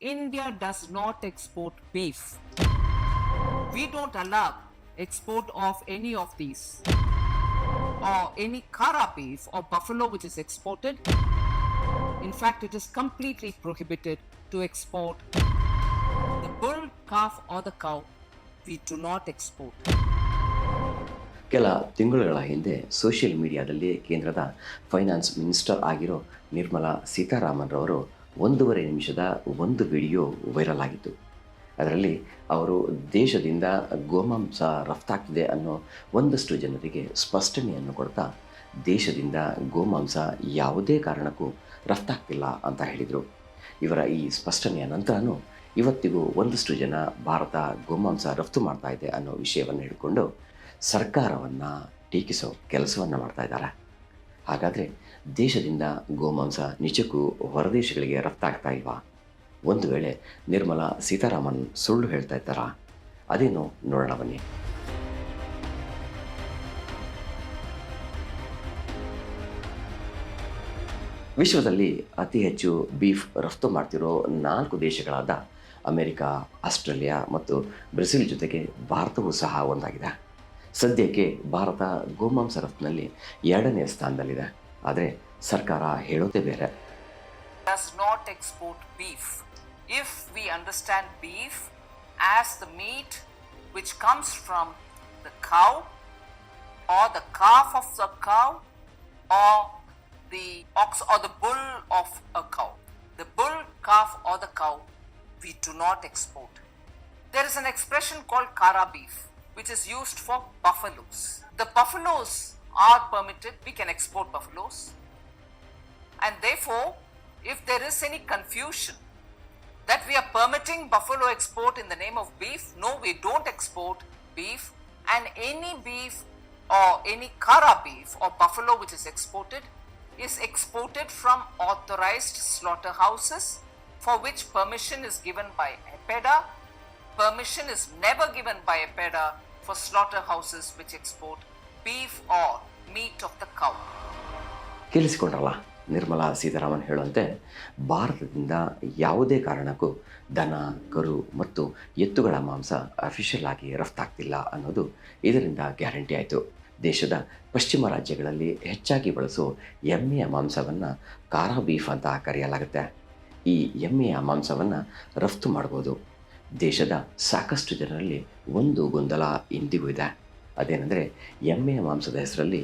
India does not export beef. We don't allow export of any of these or any Kara beef or buffalo which is exported. In fact, it is completely prohibited to export the bull, calf or the cow. We do not export. ಕೆಲ ತಿಂಗಳುಗಳ ಹಿಂದೆ social ಮೀಡಿಯಾದಲ್ಲಿ ಕೇಂದ್ರದ finance minister ಆಗಿರೋ ನಿರ್ಮಲಾ ಸೀತಾರಾಮನ್ ರವರು 1.5 ನಿಮಿಷದ ಒಂದು video viral ಆಗಿತ್ತು. ಅದರಲ್ಲಿ ಅವರು ದೇಶದಿಂದ ಗೋಮಾಂಸ ರಫ್ತಾಗ್ತಿದೆ ಅನ್ನೋ ಒಂದಷ್ಟು ಜನರಿಗೆ ಸ್ಪಷ್ಟನೆಯನ್ನು ಕೊಡ್ತಾ ದೇಶದಿಂದ ಗೋಮಾಂಸ ಯಾವುದೇ ಕಾರಣಕ್ಕೂ ರಫ್ತಾಗ್ತಿಲ್ಲ ಅಂತ ಹೇಳಿದರು. ಇವರ ಈ ಸ್ಪಷ್ಟನೆಯ ನಂತರನೂ ಇವತ್ತಿಗೂ ಒಂದಷ್ಟು ಜನ ಭಾರತ ಗೋಮಾಂಸ ರಫ್ತು ಮಾಡ್ತಾ ಇದೆ ಅನ್ನೋ ವಿಷಯವನ್ನು ಹಿಡ್ಕೊಂಡು ಸರ್ಕಾರವನ್ನು ಟೀಕಿಸೋ ಕೆಲಸವನ್ನು ಮಾಡ್ತಾ ಇದ್ದಾರೆ. ಹಾಗಾದರೆ ದೇಶದಿಂದ ಗೋಮಾಂಸ ನಿಜಕ್ಕೂ ಹೊರದೇಶಗಳಿಗೆ ರಫ್ತಾಗ್ತಾ ಇಲ್ವಾ? ಒಂದು ವೇಳೆ ನಿರ್ಮಲಾ ಸೀತಾರಾಮನ್ ಸುಳ್ಳು ಹೇಳ್ತಾ ಇದ್ದಾರಾ? ಅದೇನು ನೋಡೋಣ ಬನ್ನಿ. ವಿಶ್ವದಲ್ಲಿ ಅತಿ ಹೆಚ್ಚು ಬೀಫ್ ರಫ್ತು ಮಾಡ್ತಿರೋ 4 ದೇಶಗಳಾದ ಅಮೆರಿಕ, ಆಸ್ಟ್ರೇಲಿಯಾ ಮತ್ತು ಬ್ರೆಜಿಲ್ ಜೊತೆಗೆ ಭಾರತವೂ ಸಹ ಒಂದಾಗಿದೆ. ಸದ್ಯಕ್ಕೆ ಭಾರತ ಗೋಮಾಂಸ ರಫ್ತಿನಲ್ಲಿ 2ನೇ ಸ್ಥಾನದಲ್ಲಿದೆ. ಆದರೆ ಸರ್ಕಾರ ಹೇಳೋದೇ ಬೇರೆ. Does not export beef. If we understand beef as the meat which comes from the cow or the calf of the cow or the ox or the bull of a cow, the bull, calf or the cow, we do not export. There is an expression called Kara beef which is used for buffaloes. The buffaloes are permitted, we can export buffaloes, and therefore if there is any confusion that we are permitting buffalo export in the name of beef, no, we don't export beef, and any beef or any Kara beef or buffalo which is exported from authorized slaughterhouses for which permission is given by EPEDA. Permission is never given by EPEDA for slaughterhouses which export beef or meat of the cow. ಕೇಳಿಸಿಕೊಂಡ್ರಲ್ಲ, Nirmala Sitharaman ಹೇಳುವಂತೆ ಭಾರತದಿಂದ ಯಾವುದೇ ಕಾರಣಕ್ಕೂ ದನ, ಕರು ಮತ್ತು ಎತ್ತುಗಳ ಮಾಂಸ official ಆಗಿ ರಫ್ತಾಗ್ತಿಲ್ಲ ಅನ್ನೋದು ಇದರಿಂದ ಗ್ಯಾರಂಟಿ ಆಯಿತು. ದೇಶದ ಪಶ್ಚಿಮ ರಾಜ್ಯಗಳಲ್ಲಿ ಹೆಚ್ಚಾಗಿ ಬಳಸೋ ಎಮ್ಮೆಯ ಮಾಂಸವನ್ನು ಕಾರಾ ಬೀಫ್ ಅಂತ ಕರೆಯಲಾಗುತ್ತೆ. ಈ ಎಮ್ಮೆಯ ಮಾಂಸವನ್ನು ರಫ್ತು ಮಾಡ್ಬೋದು. ದೇಶದ ಸಾಕಷ್ಟು ಜನರಲ್ಲಿ ಒಂದು ಗೊಂದಲ ಇಂದಿಗೂ ಇದೆ. ಅದೇನೆಂದರೆ ಎಮ್ಮೆಯ ಮಾಂಸದ ಹೆಸರಲ್ಲಿ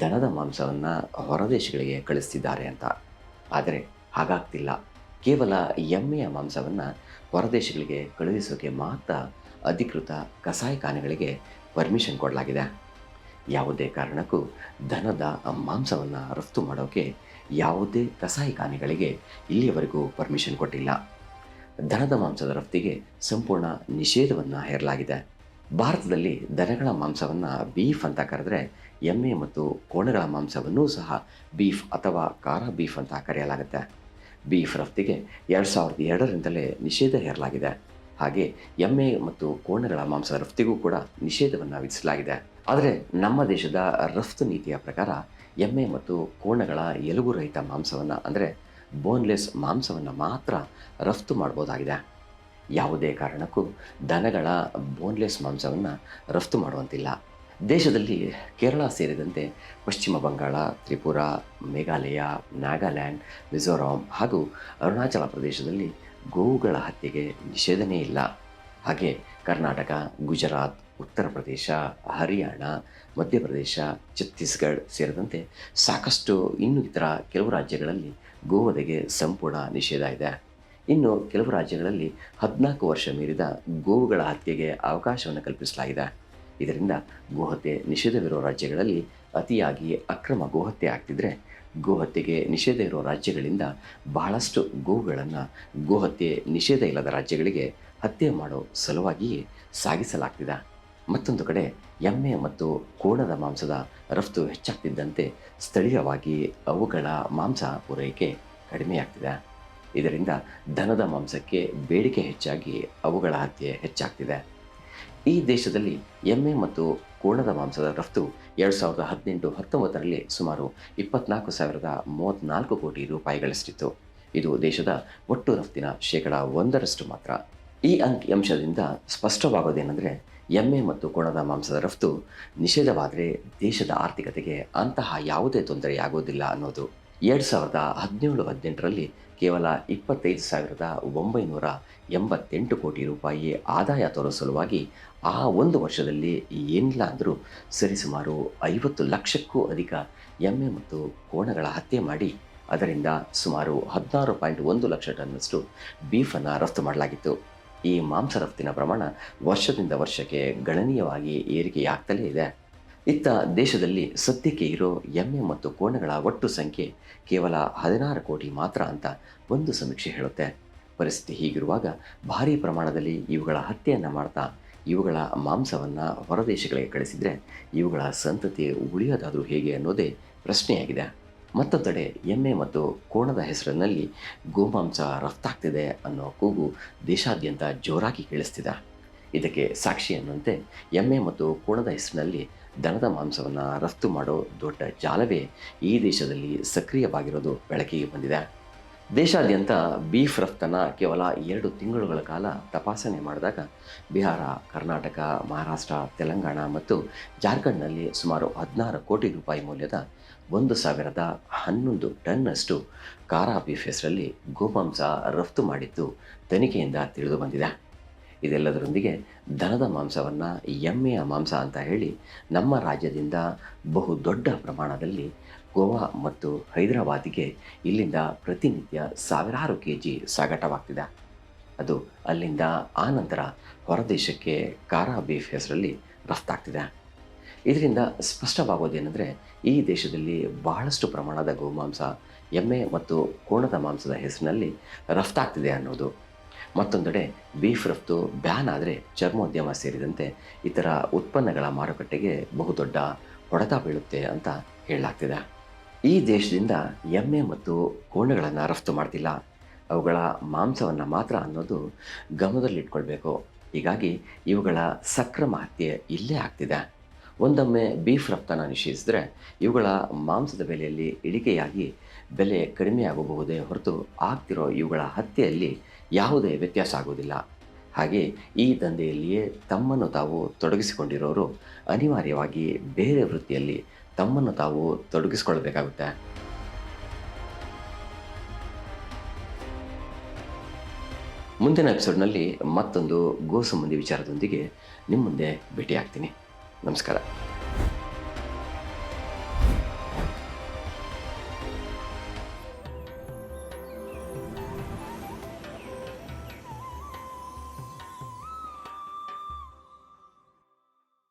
ದನದ ಮಾಂಸವನ್ನು ಹೊರದೇಶಗಳಿಗೆ ಕಳಿಸ್ತಿದ್ದಾರೆ ಅಂತ. ಆದರೆ ಹಾಗಾಗ್ತಿಲ್ಲ. ಕೇವಲ ಎಮ್ಮೆಯ ಮಾಂಸವನ್ನು ಹೊರದೇಶಗಳಿಗೆ ಕಳುಹಿಸೋಕೆ ಮಾತ್ರ ಅಧಿಕೃತ ಕಸಾಯಿಖಾನೆಗಳಿಗೆ ಪರ್ಮಿಷನ್ ಕೊಡಲಾಗಿದೆ. ಯಾವುದೇ ಕಾರಣಕ್ಕೂ ದನದ ಮಾಂಸವನ್ನು ರಫ್ತು ಮಾಡೋಕ್ಕೆ ಯಾವುದೇ ಕಸಾಯಿಖಾನೆಗಳಿಗೆ ಇಲ್ಲಿಯವರೆಗೂ ಪರ್ಮಿಷನ್ ಕೊಟ್ಟಿಲ್ಲ. ದನದ ಮಾಂಸದ ರಫ್ತಿಗೆ ಸಂಪೂರ್ಣ ನಿಷೇಧವನ್ನು ಹೇರಲಾಗಿದೆ. ಭಾರತದಲ್ಲಿ ದನಗಳ ಮಾಂಸವನ್ನು ಬೀಫ್ ಅಂತ ಕರೆದರೆ ಎಮ್ಮೆ ಮತ್ತು ಕೋಣಗಳ ಮಾಂಸವನ್ನೂ ಸಹ ಬೀಫ್ ಅಥವಾ ಕಾರಾ ಬೀಫ್ ಅಂತ ಕರೆಯಲಾಗುತ್ತೆ. ಬೀಫ್ ರಫ್ತಿಗೆ 2002ರಿಂದಲೇ ನಿಷೇಧ ಹೇರಲಾಗಿದೆ. ಹಾಗೆ ಎಮ್ಮೆ ಮತ್ತು ಕೋಣಗಳ ಮಾಂಸದ ರಫ್ತಿಗೂ ಕೂಡ ನಿಷೇಧವನ್ನು ವಿಧಿಸಲಾಗಿದೆ. ಆದರೆ ನಮ್ಮ ದೇಶದ ರಫ್ತು ನೀತಿಯ ಪ್ರಕಾರ ಎಮ್ಮೆ ಮತ್ತು ಕೋಣಗಳ ಎಲುಬು ರಹಿತ ಮಾಂಸವನ್ನು ಅಂದರೆ ಬೋನ್ಲೆಸ್ ಮಾಂಸವನ್ನು ಮಾತ್ರ ರಫ್ತು ಮಾಡ್ಬೋದಾಗಿದೆ. ಯಾವುದೇ ಕಾರಣಕ್ಕೂ ದನಗಳ ಬೋನ್ಲೆಸ್ ಮಾಂಸವನ್ನು ರಫ್ತು ಮಾಡುವಂತಿಲ್ಲ. ದೇಶದಲ್ಲಿ ಕೇರಳ ಸೇರಿದಂತೆ ಪಶ್ಚಿಮ ಬಂಗಾಳ, ತ್ರಿಪುರಾ, ಮೇಘಾಲಯ, ನಾಗಾಲ್ಯಾಂಡ್, ಮಿಜೋರಾಂ ಹಾಗೂ ಅರುಣಾಚಲ ಪ್ರದೇಶದಲ್ಲಿ ಗೋವುಗಳ ಹತ್ಯೆಗೆ ನಿಷೇಧನೇ ಇಲ್ಲ. ಹಾಗೆ ಕರ್ನಾಟಕ, ಗುಜರಾತ್, ಉತ್ತರ ಪ್ರದೇಶ, ಹರಿಯಾಣ, ಮಧ್ಯಪ್ರದೇಶ, ಛತ್ತೀಸ್ಗಢ ಸೇರಿದಂತೆ ಸಾಕಷ್ಟು ಇನ್ನು ಇತರ ಕೆಲವು ರಾಜ್ಯಗಳಲ್ಲಿ ಗೋವಧೆಗೆ ಸಂಪೂರ್ಣ ನಿಷೇಧ ಇದೆ. ಇನ್ನು ಕೆಲವು ರಾಜ್ಯಗಳಲ್ಲಿ 14 ವರ್ಷ ಮೀರಿದ ಗೋವುಗಳ ಹತ್ಯೆಗೆ ಅವಕಾಶವನ್ನು ಕಲ್ಪಿಸಲಾಗಿದೆ. ಇದರಿಂದ ಗೋಹತ್ಯೆ ನಿಷೇಧವಿರೋ ರಾಜ್ಯಗಳಲ್ಲಿ ಅತಿಯಾಗಿ ಅಕ್ರಮ ಗೋಹತ್ಯೆ ಆಗ್ತಿದ್ರೆ ಗೋಹತ್ಯೆಗೆ ನಿಷೇಧ ಇರೋ ರಾಜ್ಯಗಳಿಂದ ಬಹಳಷ್ಟು ಗೋವುಗಳನ್ನು ಗೋಹತ್ಯೆ ನಿಷೇಧ ಇಲ್ಲದ ರಾಜ್ಯಗಳಿಗೆ ಹತ್ಯೆ ಮಾಡೋ ಸಲುವಾಗಿಯೇ ಸಾಗಿಸಲಾಗ್ತಿದೆ. ಮತ್ತೊಂದು ಕಡೆ ಎಮ್ಮೆ ಮತ್ತು ಕೋಣದ ಮಾಂಸದ ರಫ್ತು ಹೆಚ್ಚಾಗ್ತಿದ್ದಂತೆ ಸ್ಥಳೀಯವಾಗಿ ಅವುಗಳ ಮಾಂಸ ಪೂರೈಕೆ ಕಡಿಮೆಯಾಗ್ತಿದೆ. ಇದರಿಂದ ದನದ ಮಾಂಸಕ್ಕೆ ಬೇಡಿಕೆ ಹೆಚ್ಚಾಗಿ ಅವುಗಳ ಹತ್ಯೆ ಹೆಚ್ಚಾಗ್ತಿದೆ. ಈ ದೇಶದಲ್ಲಿ ಎಮ್ಮೆ ಮತ್ತು ಕೋಣದ ಮಾಂಸದ ರಫ್ತು 2018-19ರಲ್ಲಿ ಸುಮಾರು 24,034 ಕೋಟಿ ರೂಪಾಯಿಗಳಷ್ಟಿತ್ತು. ಇದು ದೇಶದ ಒಟ್ಟು ರಫ್ತಿನ 1% ಮಾತ್ರ. ಈ ಅಂಕಿಅಂಶದಿಂದ ಸ್ಪಷ್ಟವಾಗೋದೇನೆಂದರೆ, ಎಮ್ಮೆ ಮತ್ತು ಕೋಣದ ಮಾಂಸದ ರಫ್ತು ನಿಷೇಧವಾದರೆ ದೇಶದ ಆರ್ಥಿಕತೆಗೆ ಅಂತಹ ಯಾವುದೇ ತೊಂದರೆಯಾಗೋದಿಲ್ಲ ಅನ್ನೋದು. 2017-18ರಲ್ಲಿ ಕೇವಲ 25,988 ಕೋಟಿ ರೂಪಾಯಿ ಆದಾಯ ತೋರಿಸಲುವಾಗಿ ಆ ಒಂದು ವರ್ಷದಲ್ಲಿ ಏನಿಲ್ಲ ಅಂದರೂ ಸರಿಸುಮಾರು 50 ಲಕ್ಷಕ್ಕೂ ಅಧಿಕ ಎಮ್ಮೆ ಮತ್ತು ಕೋಣಗಳ ಹತ್ಯೆ ಮಾಡಿ ಅದರಿಂದ ಸುಮಾರು 16.1 ಲಕ್ಷ ಟನ್ನಷ್ಟು ಬೀಫನ್ನು ರಫ್ತು ಮಾಡಲಾಗಿತ್ತು. ಈ ಮಾಂಸ ರಫ್ತಿನ ಪ್ರಮಾಣ ವರ್ಷದಿಂದ ವರ್ಷಕ್ಕೆ ಗಣನೀಯವಾಗಿ ಏರಿಕೆಯಾಗ್ತಲೇ ಇದೆ. ಇತ್ತ ದೇಶದಲ್ಲಿ ಸದ್ಯಕ್ಕೆ ಇರೋ ಎಮ್ಮೆ ಮತ್ತು ಕೋಣಗಳ ಒಟ್ಟು ಸಂಖ್ಯೆ ಕೇವಲ 16 ಕೋಟಿ ಮಾತ್ರ ಅಂತ ಒಂದು ಸಮೀಕ್ಷೆ ಹೇಳುತ್ತೆ. ಪರಿಸ್ಥಿತಿ ಹೀಗಿರುವಾಗ ಭಾರೀ ಪ್ರಮಾಣದಲ್ಲಿ ಇವುಗಳ ಹತ್ಯೆಯನ್ನು ಮಾಡ್ತಾ ಇವುಗಳ ಮಾಂಸವನ್ನು ಹೊರದೇಶಗಳಿಗೆ ಕಳಿಸಿದರೆ ಇವುಗಳ ಸಂತತಿ ಉಳಿಯೋದಾದರೂ ಹೇಗೆ ಅನ್ನೋದೇ ಪ್ರಶ್ನೆಯಾಗಿದೆ. ಮತ್ತೊಂದೆಡೆ ಎಮ್ಮೆ ಮತ್ತು ಕೋಣದ ಹೆಸರಿನಲ್ಲಿ ಗೋಮಾಂಸ ರಫ್ತಾಗ್ತಿದೆ ಅನ್ನೋ ಕೂಗು ದೇಶಾದ್ಯಂತ ಜೋರಾಗಿ ಕೇಳಿಸ್ತಿದೆ. ಇದಕ್ಕೆ ಸಾಕ್ಷಿ ಅನ್ನುವಂತೆ ಎಮ್ಮೆ ಮತ್ತು ಕೋಣದ ಹೆಸರಿನಲ್ಲಿ ದನದ ಮಾಂಸವನ್ನು ರಫ್ತು ಮಾಡೋ ದೊಡ್ಡ ಜಾಲವೇ ಈ ದೇಶದಲ್ಲಿ ಸಕ್ರಿಯವಾಗಿರೋದು ಬೆಳಕಿಗೆ ಬಂದಿದೆ. ದೇಶಾದ್ಯಂತ ಬೀಫ್ ರಫ್ತನ್ನು ಕೇವಲ 2 ತಿಂಗಳುಗಳ ಕಾಲ ತಪಾಸಣೆ ಮಾಡಿದಾಗ ಬಿಹಾರ, ಕರ್ನಾಟಕ, ಮಹಾರಾಷ್ಟ್ರ, ತೆಲಂಗಾಣ ಮತ್ತು ಜಾರ್ಖಂಡ್ನಲ್ಲಿ ಸುಮಾರು 16 ಕೋಟಿ ರೂಪಾಯಿ ಮೌಲ್ಯದ 1,011 ಟನ್ನಷ್ಟು ಕಾರಾ ಬೀಫ್ ಹೆಸರಲ್ಲಿ ಗೋಮಾಂಸ ರಫ್ತು ಮಾಡಿದ್ದು ತನಿಖೆಯಿಂದ ತಿಳಿದು ಬಂದಿದೆ. ಇದೆಲ್ಲದರೊಂದಿಗೆ ದನದ ಮಾಂಸವನ್ನು ಎಮ್ಮೆಯ ಮಾಂಸ ಅಂತ ಹೇಳಿ ನಮ್ಮ ರಾಜ್ಯದಿಂದ ಬಹು ದೊಡ್ಡ ಪ್ರಮಾಣದಲ್ಲಿ ಗೋವಾ ಮತ್ತು ಹೈದರಾಬಾದಿಗೆ ಇಲ್ಲಿಂದ ಪ್ರತಿನಿತ್ಯ ಸಾವಿರಾರು kg ಸಾಗಾಟವಾಗ್ತಿದೆ. ಅದು ಅಲ್ಲಿಂದ ಆನಂತರ ಹೊರದೇಶಕ್ಕೆ ಕಾರಾ ಬೀಫ್ ಹೆಸರಲ್ಲಿ ರಫ್ತಾಗ್ತಿದೆ. ಇದರಿಂದ ಸ್ಪಷ್ಟವಾಗೋದೇನೆಂದರೆ, ಈ ದೇಶದಲ್ಲಿ ಬಹಳಷ್ಟು ಪ್ರಮಾಣದ ಗೋಮಾಂಸ ಎಮ್ಮೆ ಮತ್ತು ಕೋಣದ ಮಾಂಸದ ಹೆಸರಿನಲ್ಲಿ ರಫ್ತಾಗ್ತಿದೆ ಅನ್ನೋದು. ಮತ್ತೊಂದೆಡೆ ಬೀಫ್ ರಫ್ತು ಬ್ಯಾನ್ ಆದರೆ ಚರ್ಮೋದ್ಯಮ ಸೇರಿದಂತೆ ಇತರ ಉತ್ಪನ್ನಗಳ ಮಾರುಕಟ್ಟೆಗೆ ಬಹುದೊಡ್ಡ ಹೊಡೆತ ಬೀಳುತ್ತೆ ಅಂತ ಹೇಳಲಾಗ್ತಿದೆ. ಈ ದೇಶದಿಂದ ಎಮ್ಮೆ ಮತ್ತು ಕೋಣಗಳನ್ನು ರಫ್ತು ಮಾಡ್ತಿಲ್ಲ, ಅವುಗಳ ಮಾಂಸವನ್ನು ಮಾತ್ರ ಅನ್ನೋದು ಗಮನದಲ್ಲಿಟ್ಕೊಳ್ಬೇಕು. ಹೀಗಾಗಿ ಇವುಗಳ ಸಕ್ರಮ ಹತ್ಯೆ ಇಲ್ಲೇ ಆಗ್ತಿದೆ. ಒಂದೊಮ್ಮೆ ಬೀಫ್ ರಫ್ತನ್ನು ನಿಷೇಧಿಸಿದರೆ ಇವುಗಳ ಮಾಂಸದ ಬೆಲೆಯಲ್ಲಿ ಇಳಿಕೆಯಾಗಿ ಬೆಲೆ ಕಡಿಮೆಯಾಗಬಹುದೇ ಹೊರತು ಆಗ್ತಿರೋ ಇವುಗಳ ಹತ್ಯೆಯಲ್ಲಿ ಯಾವುದೇ ವ್ಯತ್ಯಾಸ ಆಗೋದಿಲ್ಲ. ಹಾಗೆ ಈ ದಂಧೆಯಲ್ಲಿಯೇ ತಮ್ಮನ್ನು ತಾವು ತೊಡಗಿಸಿಕೊಂಡಿರೋರು ಅನಿವಾರ್ಯವಾಗಿ ಬೇರೆ ವೃತ್ತಿಯಲ್ಲಿ ತಮ್ಮನ್ನು ತಾವು ತೊಡಗಿಸಿಕೊಳ್ಳಬೇಕಾಗುತ್ತೆ. ಮುಂದಿನ ಎಪಿಸೋಡ್ನಲ್ಲಿ ಮತ್ತೊಂದು ಗೋ ಸಂಬಂಧಿ ವಿಚಾರದೊಂದಿಗೆ ನಿಮ್ಮ ಮುಂದೆ ಭೇಟಿಯಾಗ್ತೀನಿ. ನಮಸ್ಕಾರ.